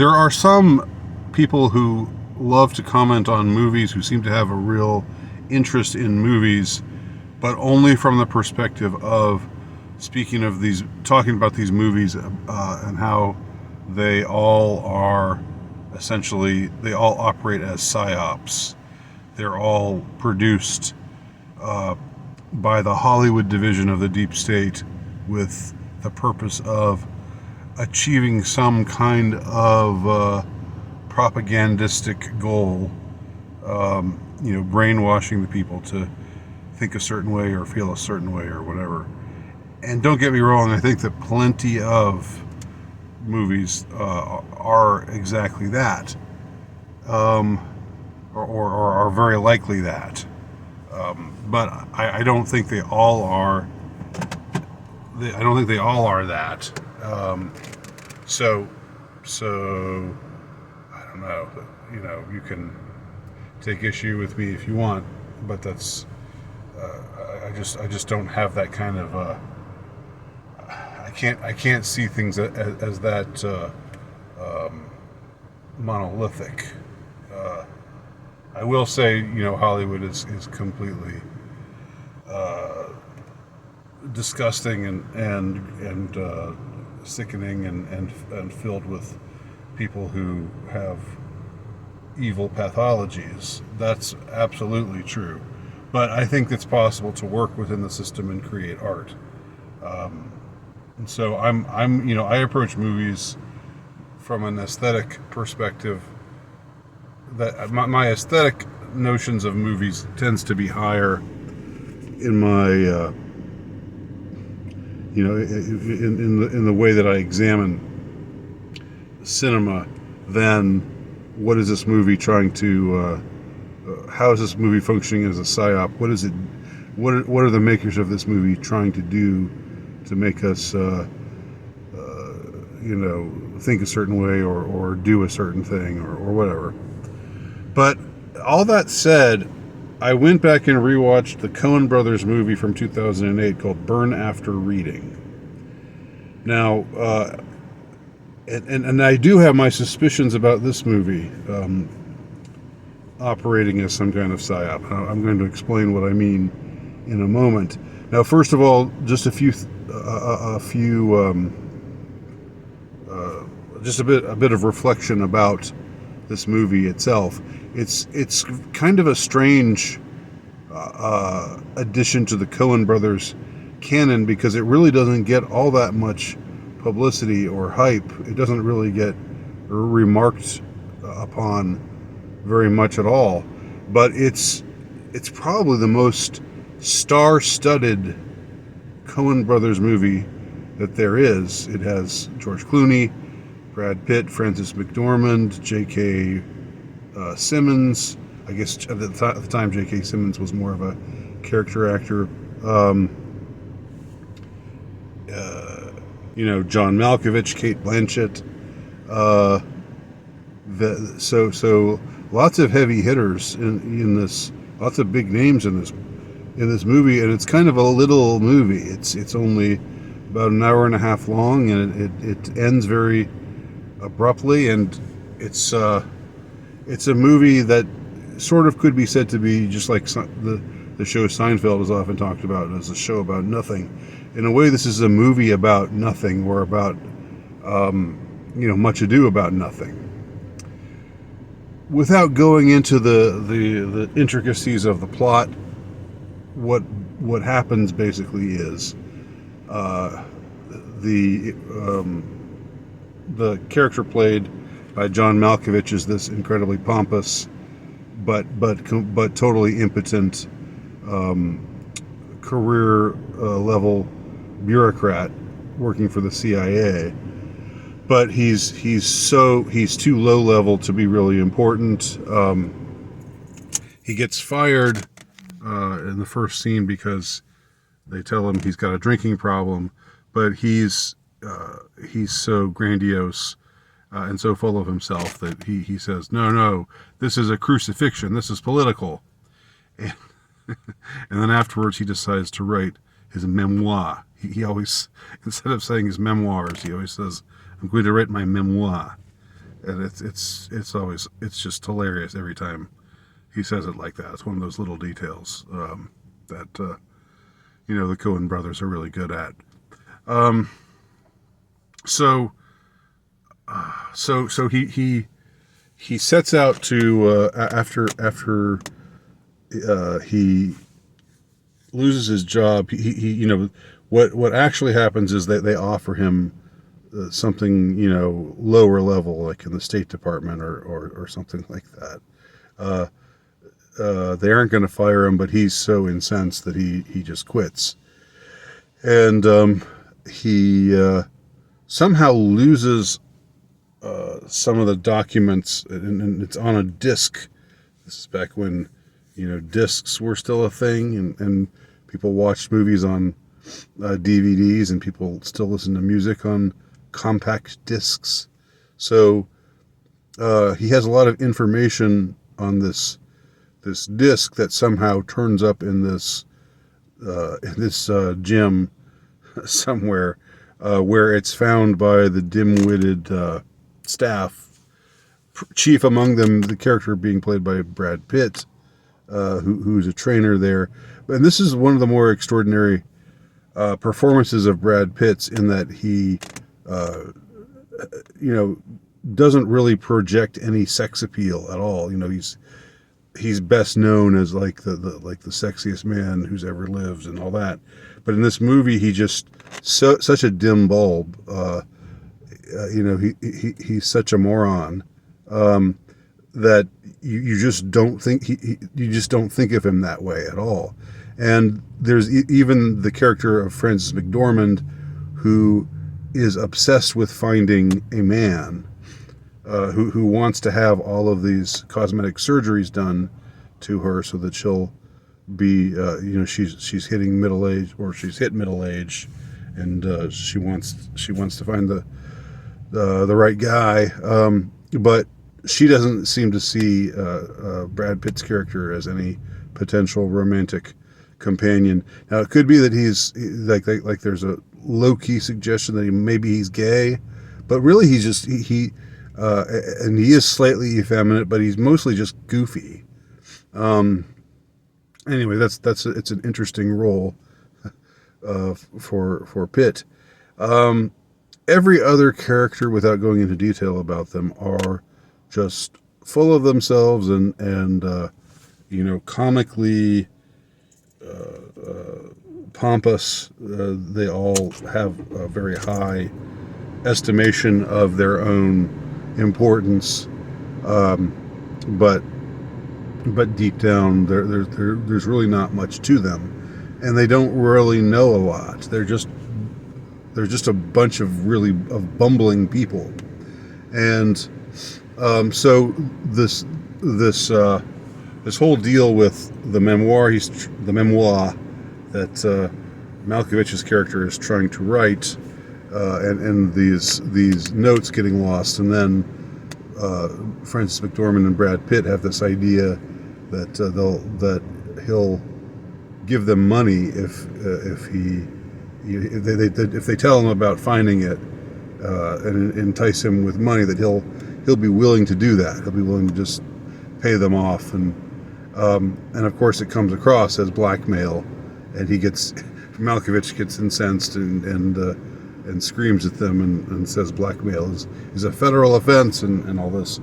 There are some people who love to comment on movies, who seem to have a real interest in movies, but only from the perspective of talking about these movies and how they all operate as psyops. They're all produced by the Hollywood division of the deep state with the purpose of achieving some kind of propagandistic goal, brainwashing the people to think a certain way or feel a certain way or whatever. And don't get me wrong, I think that plenty of movies are exactly that, or are very likely that. But I don't think they all are. I don't think they all are that. So I don't know. You can take issue with me if you want, but that's. I just don't have that kind of. I can't see things as that monolithic. I will say, Hollywood is completely disgusting and sickening and filled with people who have evil pathologies. That's absolutely true. But I think it's possible to work within the system and create art. And so I approach movies from an aesthetic perspective. That my aesthetic notions of movies tends to be higher in my in the way that I examine cinema than what is this movie trying to how is this movie functioning as a psyop? What is it? What are the makers of this movie trying to do to make us think a certain way or do a certain thing or whatever? But all that said, I went back and rewatched the Coen Brothers movie from 2008 called Burn After Reading. Now, and I do have my suspicions about this movie operating as some kind of psyop. I'm going to explain what I mean in a moment. Now, first of all, just a bit of reflection about this movie itself. It's kind of a strange addition to the Coen Brothers canon because it really doesn't get all that much publicity or hype. It doesn't really get remarked upon very much at all. But it's probably the most star-studded Coen Brothers movie that there is. It has George Clooney, Brad Pitt, Frances McDormand, J.K. Simmons. I guess at the time J.K. Simmons was more of a character actor. John Malkovich, Kate Blanchett. So lots of heavy hitters in this. Lots of big names in this movie, and it's kind of a little movie. It's only about an hour and a half long, and it ends very abruptly, and it's a movie that sort of could be said to be just like the show Seinfeld is often talked about as a show about nothing. In a way, this is a movie about nothing, or about Much Ado About Nothing. Without going into the intricacies of the plot, what happens basically is the character played by John Malkovich is this incredibly pompous but totally impotent career level bureaucrat working for the CIA. But he's too low level to be really important. He gets fired in the first scene because they tell him he's got a drinking problem, but he's so grandiose and so full of himself that he says, no, this is a crucifixion, this is political. And, and then afterwards he decides to write his memoir. He always, instead of saying his memoirs, he always says, I'm going to write my memoir. and it's just hilarious every time he says it like that. It's one of those little details that the Coen brothers are really good at. Um, so he sets out to after he loses his job. He what actually happens is that they offer him something lower level, like in the State Department or something like that. Uh, they aren't going to fire him, but he's so incensed that he just quits, and he somehow loses some of the documents, and it's on a disc. This is back when discs were still a thing, and people watched movies on DVDs, and people still listen to music on compact discs. So he has a lot of information on this disc that somehow turns up in this gym somewhere, where it's found by the dim-witted staff. Chief among them, the character being played by Brad Pitt, who's a trainer there. And this is one of the more extraordinary performances of Brad Pitt's, in that he, doesn't really project any sex appeal at all. He's best known as like the sexiest man who's ever lived and all that. But in this movie, he just such a dim bulb. He's such a moron that you just don't think you just don't think of him that way at all. And there's even the character of Frances McDormand, who is obsessed with finding a man who wants to have all of these cosmetic surgeries done to her, so that she'll be she's hitting middle age, or she's hit middle age, and she wants to find the right guy, but she doesn't seem to see Brad Pitt's character as any potential romantic companion. Now, it could be that he's like there's a low-key suggestion that maybe he's gay, but really he's just and he is slightly effeminate, but he's mostly just goofy. Anyway, it's an interesting role for Pitt. Every other character, without going into detail about them, are just full of themselves and comically pompous. They all have a very high estimation of their own importance, but deep down, there's really not much to them, and they don't really know a lot. They're just a bunch of bumbling people, and so this whole deal with the memoir that Malkovich's character is trying to write, and these notes getting lost, and then Frances McDormand and Brad Pitt have this idea that he'll give them money if they tell him about finding it, and entice him with money, that he'll be willing to do that. He'll be willing to just pay them off, and of course it comes across as blackmail, and Malkovich gets incensed and screams at them and says blackmail is a federal offense and all this,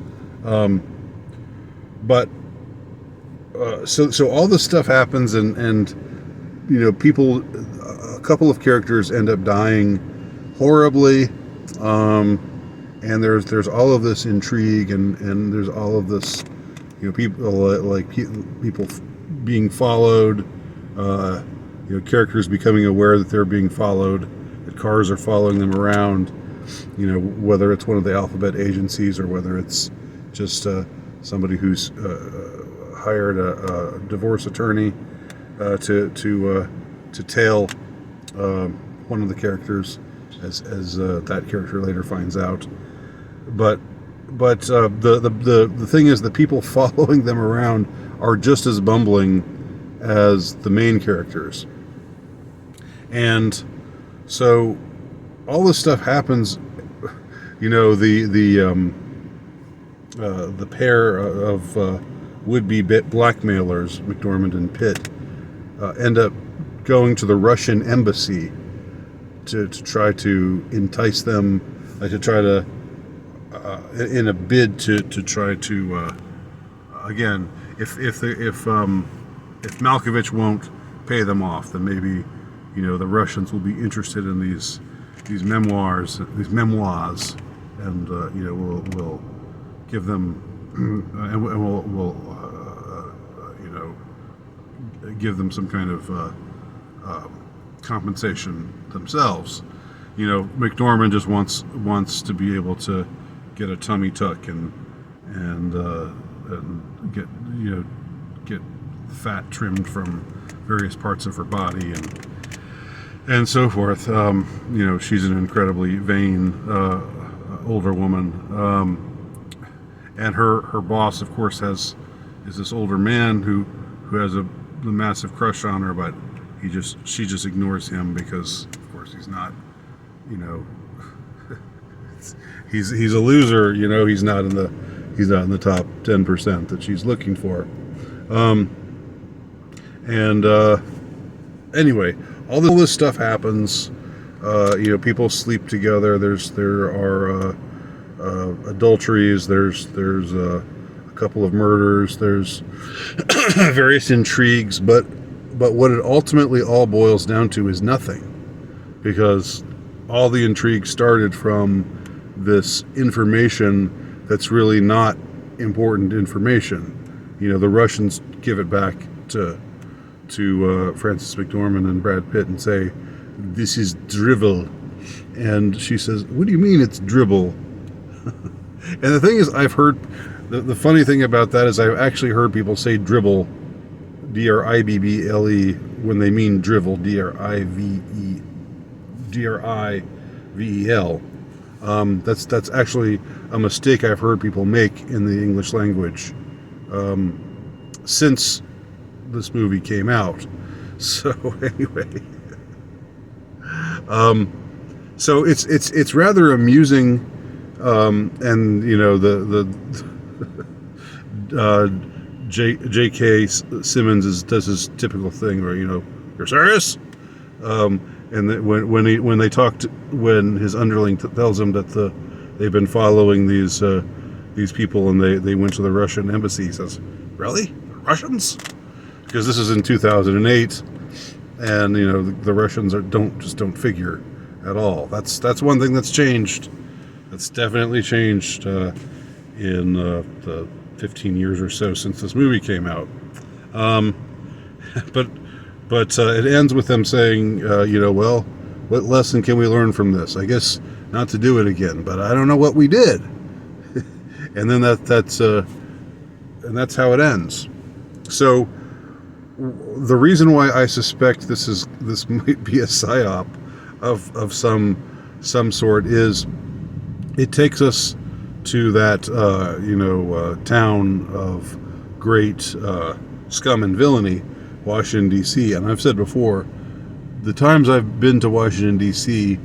but so all this stuff happens, and people, a couple of characters end up dying horribly, and there's all of this intrigue, and there's all of this, people being followed, characters becoming aware that they're being followed, that cars are following them around, whether it's one of the alphabet agencies or whether it's just somebody who's hired a divorce attorney to tail one of the characters, as that character later finds out. But the thing is, the people following them around are just as bumbling as the main characters, and so all this stuff happens. the pair of would-be blackmailers, McDormand and Pitt, end up going to the Russian embassy to try to entice them, to try to, in a bid to try to, again, if Malkovich won't pay them off, then maybe, the Russians will be interested in these memoirs, and we'll give them and we'll give them some kind of compensation themselves. McDormand just wants to be able to get a tummy tuck and get fat trimmed from various parts of her body and so forth. She's an incredibly vain older woman, and her boss, of course, is this older man who has a massive crush on her, but she just ignores him because, of course, he's not, he's a loser. He's not in the top 10% that she's looking for. Anyway, all this stuff happens. People sleep together. There are adulteries. There's a couple of murders. There's various intrigues, but what it ultimately all boils down to is nothing, because all the intrigue started from this information that's really not important information. The Russians give it back to Frances McDormand and Brad Pitt and say, "This is drivel," and she says, "What do you mean it's dribble?" And the thing is, I've heard the funny thing about that is I've actually heard people say dribble, D-R-I-B-B-L-E, when they mean drivel, D-R-I-V-E-L. That's actually a mistake I've heard people make in the English language since this movie came out. So anyway, so it's rather amusing, and J.K. Simmons does his typical thing where you're serious, and that when his underling tells him that they've been following these people and they went to the Russian embassy, he says, "Really? The Russians?" Because this is in 2008, and the Russians don't figure at all. That's one thing that's changed. That's definitely changed in the 15 years or so since this movie came out. But it ends with them saying, well, what lesson can we learn from this? I guess not to do it again, but I don't know what we did. And then that's how it ends. So the reason why I suspect this might be a psyop of some sort is it takes us to that town of great scum and villainy, Washington D.C. And I've said before, the times I've been to Washington D.C.,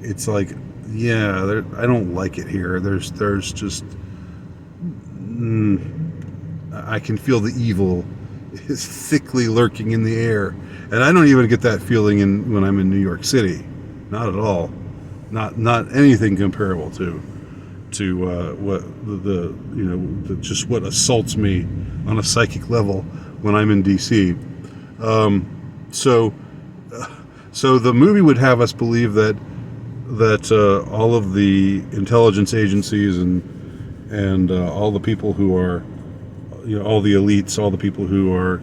it's like, I don't like it here. There's just I can feel the evil is thickly lurking in the air, and I don't even get that feeling when I'm in New York City. Not at all. Not anything comparable to what just what assaults me on a psychic level when I'm in DC. So the movie would have us believe that all of the intelligence agencies and all the people who are, all the elites, all the people who are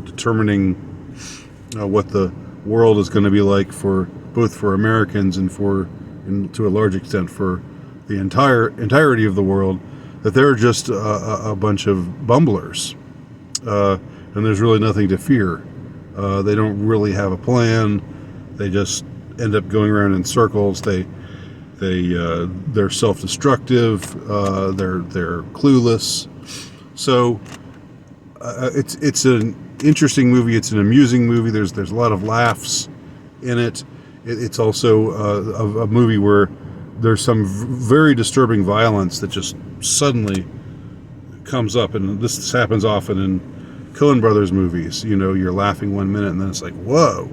determining what the world is going to be like for both for Americans and to a large extent for the entirety of the world, that they're just a bunch of bumblers, and there's really nothing to fear. They don't really have a plan. They just end up going around in circles. They're self-destructive. They're clueless. So it's an interesting movie. It's an amusing movie. There's a lot of laughs in it. It's also a movie where there's some very disturbing violence that just suddenly comes up, and this happens often in Coen Brothers movies. You know, you're laughing 1 minute, and then it's like, whoa,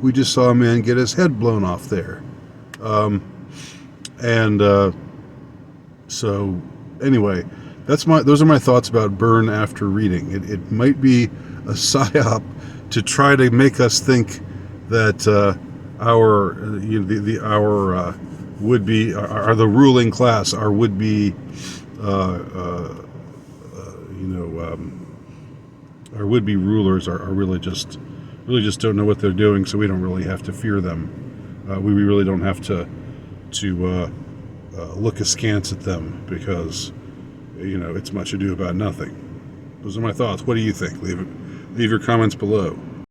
we just saw a man get his head blown off there. So anyway, those are my thoughts about Burn after reading. It might be a psyop to try to make us think that our would be are the ruling class, our would be our would be rulers are really just don't know what they're doing, so we don't really have to fear them. We really don't have to look askance at them, because it's much ado about nothing. Those are my thoughts. What do you think? Leave your comments below.